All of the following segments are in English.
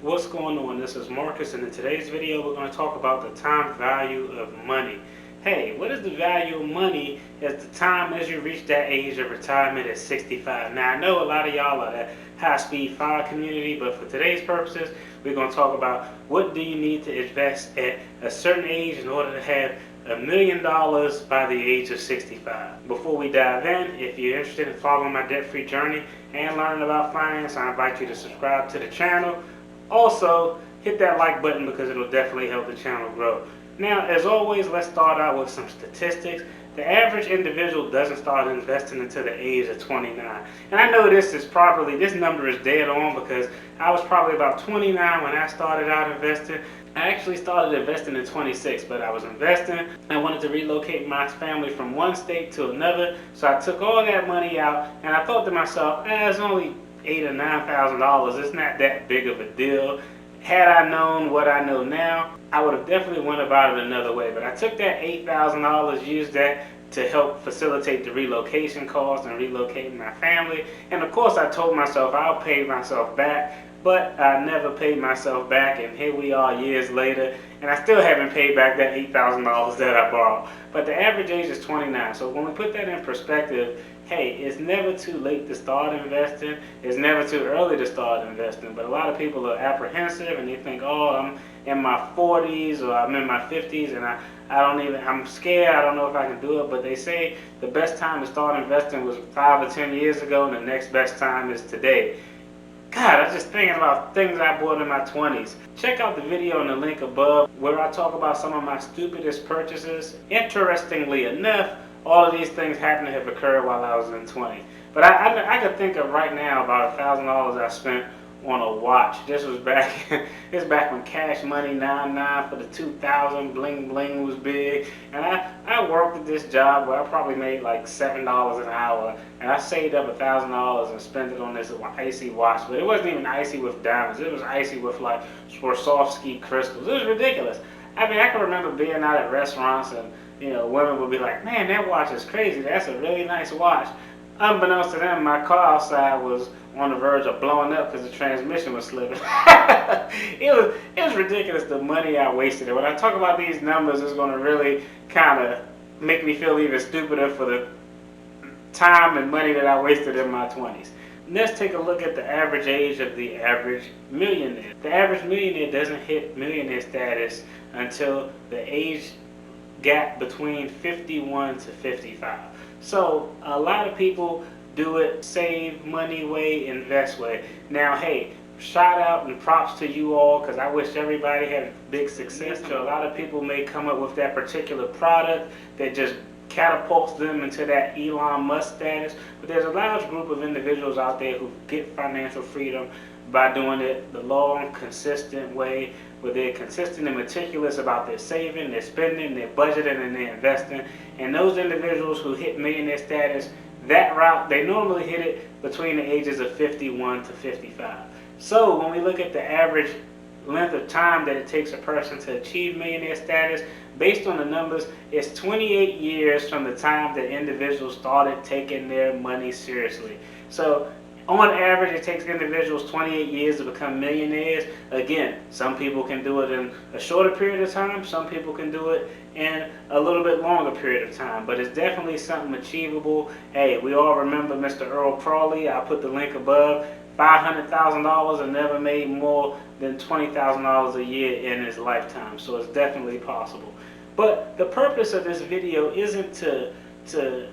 What's going on? This is Marcus, and in today's video we're going to talk about the time value of money. Hey, what is the value of money at the time as you reach that age of retirement at 65? Now, I know a lot of y'all are that high-speed fire community, but for today's purposes, we're going to talk about what do you need to invest at a certain age in order to have $1 million by the age of 65. Before we dive in, if you're interested in following my debt-free journey and learning about finance, I invite you to subscribe to the channel. Also, hit that like button because it'll definitely help the channel grow. Now, as always, let's start out with some statistics. The average individual doesn't start investing until the age of 29. And I know this number is dead on because I was probably about 29 when I started out investing. I actually started investing in 26, but I was investing. I wanted to relocate my family from one state to another, so I took all that money out, and I thought to myself, it's only $8,000 or $9,000. It's not that big of a deal. Had I known what I know now, I would have definitely went about it another way. But I took that $8,000, used that to help facilitate the relocation costs and relocating my family. And of course, I told myself I'll pay myself back, but I never paid myself back. And here we are years later, and I still haven't paid back that $8,000 that I borrowed. But the average age is 29. So when we put that in perspective, hey, it's never too late to start investing. It's never too early to start investing. But a lot of people are apprehensive and they think, oh, I'm in my 40s or I'm in my 50s and I'm scared. I don't know if I can do it. But they say the best time to start investing was 5 or 10 years ago, and the next best time is today. God, I was just thinking about things I bought in my 20s. Check out the video in the link above where I talk about some of my stupidest purchases. Interestingly enough, all of these things happen to have occurred while I was in 20. But I could think of right now about $1,000 I spent on a watch. This was back when Cash Money 99 for the 2000 bling bling was big. And I worked at this job where I probably made like $7 an hour, and I saved up $1,000 and spent it on this icy watch. But it wasn't even icy with diamonds. It was icy with like Swarovski crystals. It was ridiculous. I mean, I can remember being out at restaurants and women would be like, man, that watch is crazy. That's a really nice watch. Unbeknownst to them, my car outside was on the verge of blowing up because the transmission was slipping. It was ridiculous, the money I wasted. And when I talk about these numbers, it's going to really kind of make me feel even stupider for the time and money that I wasted in my 20s. Let's take a look at the average age of the average millionaire. The average millionaire doesn't hit millionaire status until the age gap between 51 to 55. So a lot of people do it save money way, invest way. Now, hey, shout out and props to you all, because I wish everybody had big success. So a lot of people may come up with that particular product that just catapults them into that Elon Musk status, but there's a large group of individuals out there who get financial freedom by doing it the long, consistent way, where they're consistent and meticulous about their saving, their spending, their budgeting, and their investing. And those individuals who hit millionaire status, that route, they normally hit it between the ages of 51 to 55. So when we look at the average length of time that it takes a person to achieve millionaire status, based on the numbers, it's 28 years from the time that individuals started taking their money seriously. So on average, it takes individuals 28 years to become millionaires. Again, some people can do it in a shorter period of time. Some people can do it in a little bit longer period of time. But it's definitely something achievable. Hey, we all remember Mr. Earl Crawley. I'll put the link above. $500,000 and never made more than $20,000 a year in his lifetime. So it's definitely possible. But the purpose of this video isn't to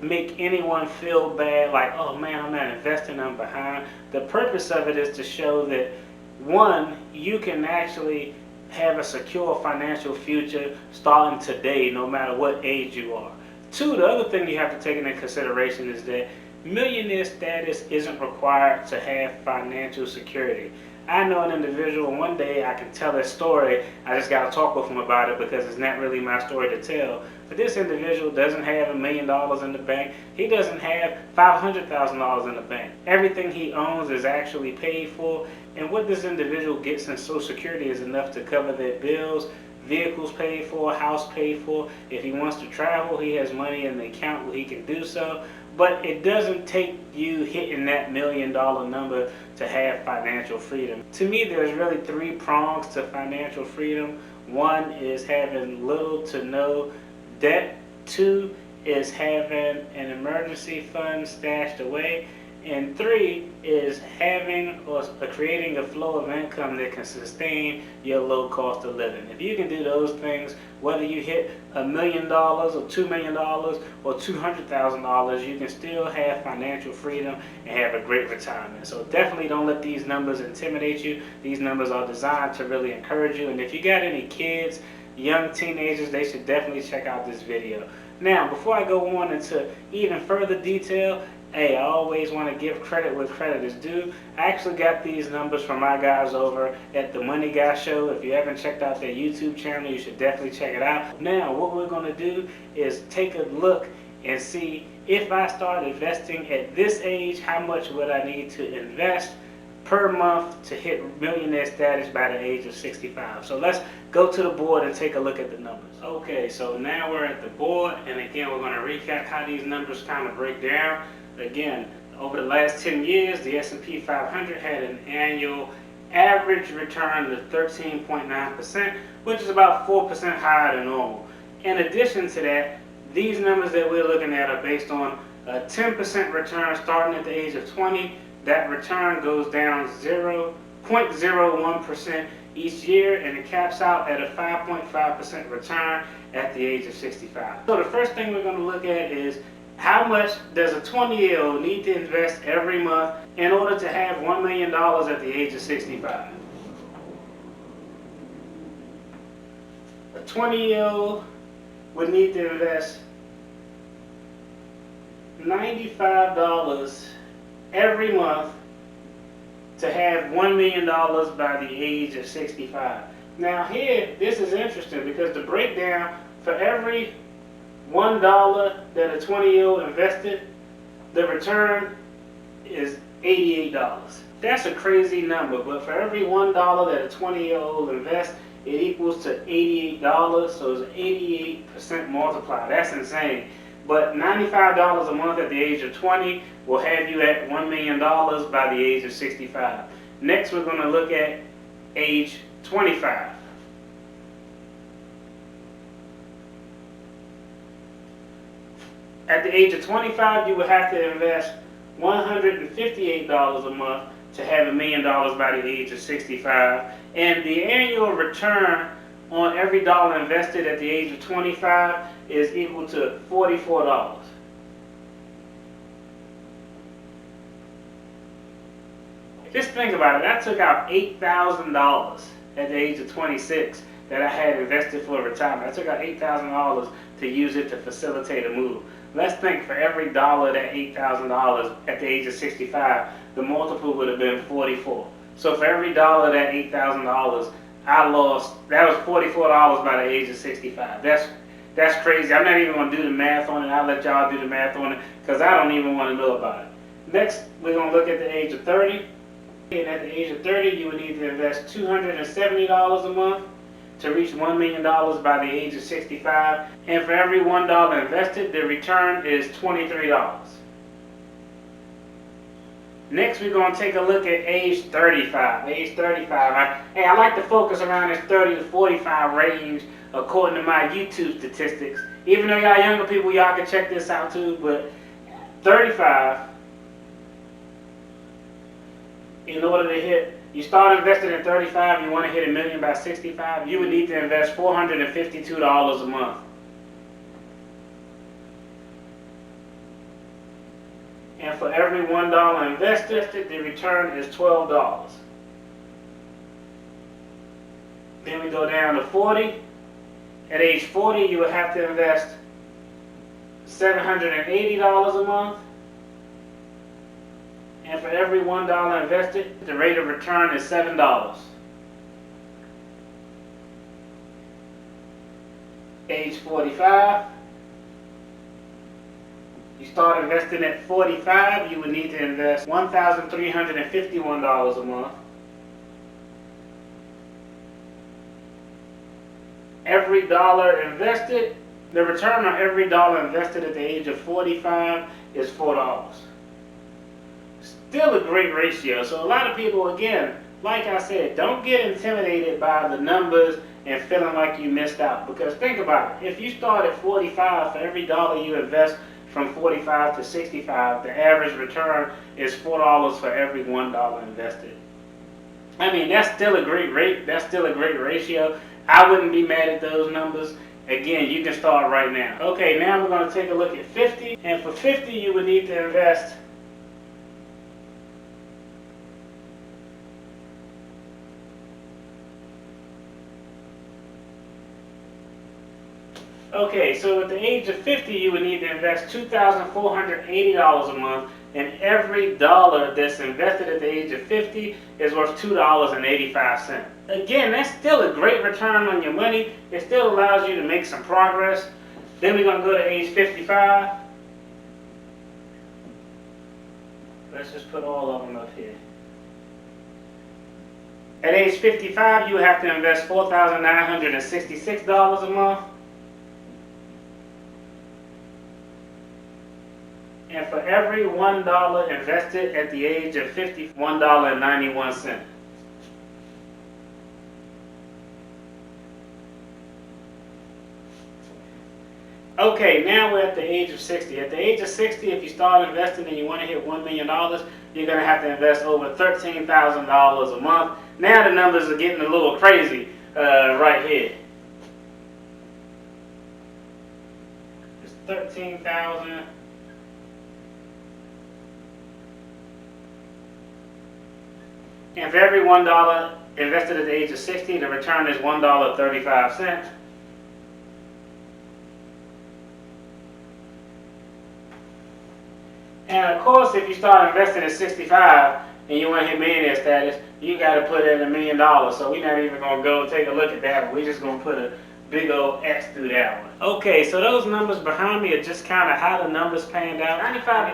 make anyone feel bad, like, oh man, I'm not investing, I'm behind. The purpose of it is to show that, one, you can actually have a secure financial future starting today, no matter what age you are. Two, the other thing you have to take into consideration is that millionaire status isn't required to have financial security. I know an individual, and one day I can tell his story. I just got to talk with him about it because it's not really my story to tell. But this individual doesn't have $1 million in the bank. He doesn't have $500,000 in the bank. Everything he owns is actually paid for. And what this individual gets in Social Security is enough to cover their bills, vehicles paid for, house paid for. If he wants to travel, he has money in the account where he can do so. but it doesn't take you hitting that $1 million number to have financial freedom. To me, there's really 3 prongs to financial freedom. 1 is having little to no debt. 2 is having an emergency fund stashed away. And 3 is having or creating a flow of income that can sustain your low cost of living. If you can do those things, whether you hit $1 million or $2 million or $200,000, you can still have financial freedom and have a great retirement. So definitely don't let these numbers intimidate you. These numbers are designed to really encourage you. And if you got any kids, young teenagers, they should definitely check out this video. Now, before I go on into even further detail, hey, I always want to give credit where credit is due. I actually got these numbers from my guys over at the Money Guy Show. If you haven't checked out their YouTube channel, you should definitely check it out. Now, what we're going to do is take a look and see if I start investing at this age, how much would I need to invest per month to hit millionaire status by the age of 65. So let's go to the board and take a look at the numbers. Okay, so now we're at the board, and again, we're going to recap how these numbers kind of break down. Again, over the last 10 years, the S&P 500 had an annual average return of 13.9%, which is about 4% higher than normal. In addition to that, these numbers that we're looking at are based on a 10% return starting at the age of 20. That return goes down 0.01% each year, and it caps out at a 5.5% return at the age of 65. So the first thing we're going to look at is how much does a 20-year-old need to invest every month in order to have $1 million at the age of 65? A 20-year-old would need to invest $95 every month to have $1 million by the age of 65. Now here, this is interesting because the breakdown, for every $1 that a 20-year-old invested, the return is $88. That's a crazy number, but for every $1 that a 20-year-old invests, it equals to $88, so it's 88% multiplier. That's insane. But $95 a month at the age of 20 will have you at $1 million by the age of 65. Next, we're going to look at age 25. At the age of 25, you would have to invest $158 a month to have $1 million by the age of 65. And the annual return on every dollar invested at the age of 25 is equal to $44. Just think about it. I took out $8,000 at the age of 26 that I had invested for retirement. I took out $8,000 to use it to facilitate a move. Let's think, for every dollar that $8,000 at the age of 65, the multiple would have been 44. So for every dollar that $8,000, I lost, that was $44 by the age of 65. That's crazy. I'm not even going to do the math on it. I'll let y'all do the math on it because I don't even want to know about it. Next, we're going to look at the age of 30. And at the age of 30, you would need to invest $270 a month to reach $1 million by the age of 65. And for every $1 invested, the return is $23. Next, we're going to take a look at age 35. Age 35. I like to focus around this 30 to 45 range according to my YouTube statistics. Even though y'all younger people, y'all can check this out too. But 35, in order to hit, you start investing at 35, you want to hit $1 million by 65, you would need to invest $452 a month. And for every $1 invested, the return is $12. Then we go down to 40. At age 40, you would have to invest $780 a month. And for every $1 invested, the rate of return is $7. Age 45. You start investing at 45, you would need to invest $1,351 a month. Every dollar invested The return on every dollar invested at the age of 45 is $4. Still a great ratio. So a lot of people, again, like I said, don't get intimidated by the numbers and feeling like you missed out. Because think about it. If you start at 45, for every dollar you invest from 45 to 65, the average return is $4 for every $1 invested. I mean, that's still a great rate. That's still a great ratio. I wouldn't be mad at those numbers. Again, you can start right now. Okay, now we're going to take a look at 50. And for 50, you would need to invest so at the age of 50, you would need to invest $2,480 a month, and every dollar that's invested at the age of 50 is worth $2.85. Again, that's still a great return on your money. It still allows you to make some progress. Then we're going to go to age 55. Let's just put all of them up here. At age 55, you have to invest $4,966 a month. And for every $1 invested at the age of 50, $1.91. Okay, now we're at the age of 60. At the age of 60, if you start investing and you want to hit $1 million, you're going to have to invest over $13,000 a month. Now the numbers are getting a little crazy right here. It's $13,000. And for every $1 invested at the age of 60, the return is $1.35. And of course, if you start investing at 65 and you want to hit millionaire status, you got to put in $1 million. So we're not even going to go take a look at that one. We're just going to put a big old X through that one. Okay, so those numbers behind me are just kind of how the numbers panned out.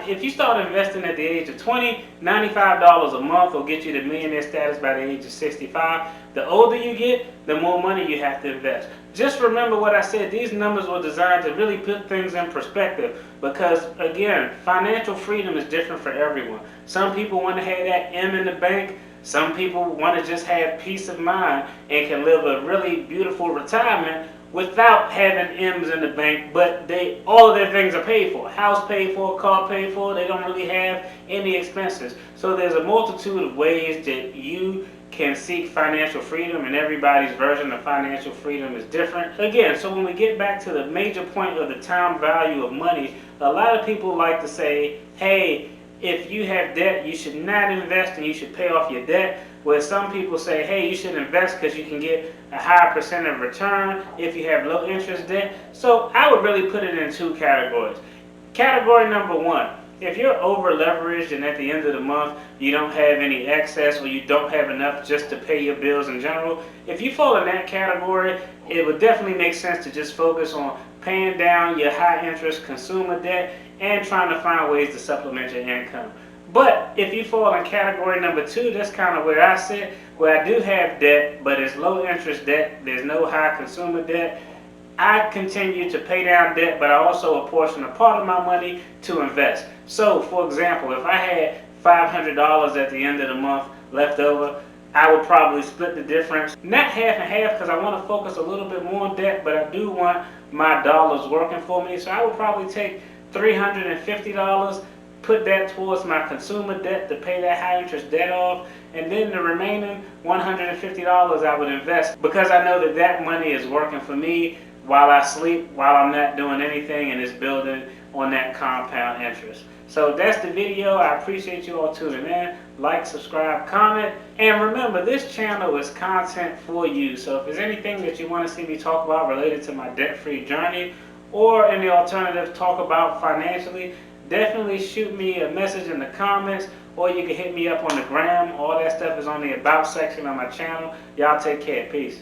If you start investing at the age of 20, $95 a month will get you to millionaire status by the age of 65. The older you get, the more money you have to invest. Just remember what I said. These numbers were designed to really put things in perspective because, again, financial freedom is different for everyone. Some people want to have that M in the bank. Some people want to just have peace of mind and can live a really beautiful retirement without having M's in the bank, but all of their things are paid for. House paid for, car paid for, they don't really have any expenses. So there's a multitude of ways that you can seek financial freedom, and everybody's version of financial freedom is different. Again, so when we get back to the major point of the time value of money, a lot of people like to say, hey, if you have debt, you should not invest and you should pay off your debt. Where some people say, hey, you should invest because you can get a higher percent of return if you have low interest debt. So I would really put it in two categories. Category number one, if you're over leveraged and at the end of the month you don't have any excess or you don't have enough just to pay your bills in general, if you fall in that category, it would definitely make sense to just focus on paying down your high interest consumer debt and trying to find ways to supplement your income. But if you fall in category number two, that's kind of where I sit, where I do have debt, but it's low interest debt, there's no high consumer debt. I continue to pay down debt, but I also apportion a part of my money to invest. So, for example, if I had $500 at the end of the month left over, I would probably split the difference. Not half and half, because I want to focus a little bit more on debt, but I do want my dollars working for me. So I would probably take $350, put that towards my consumer debt to pay that high interest debt off, and then the remaining $150 I would invest because I know that that money is working for me while I sleep, while I'm not doing anything, and it's building on that compound interest. So that's the video. I appreciate you all tuning in. Like, subscribe, comment, and remember, this channel is content for you. So if there's anything that you want to see me talk about related to my debt-free journey, or any alternative talk about financially, definitely shoot me a message in the comments, or you can hit me up on the gram. All that stuff is on the About section on my channel. Y'all take care. Peace.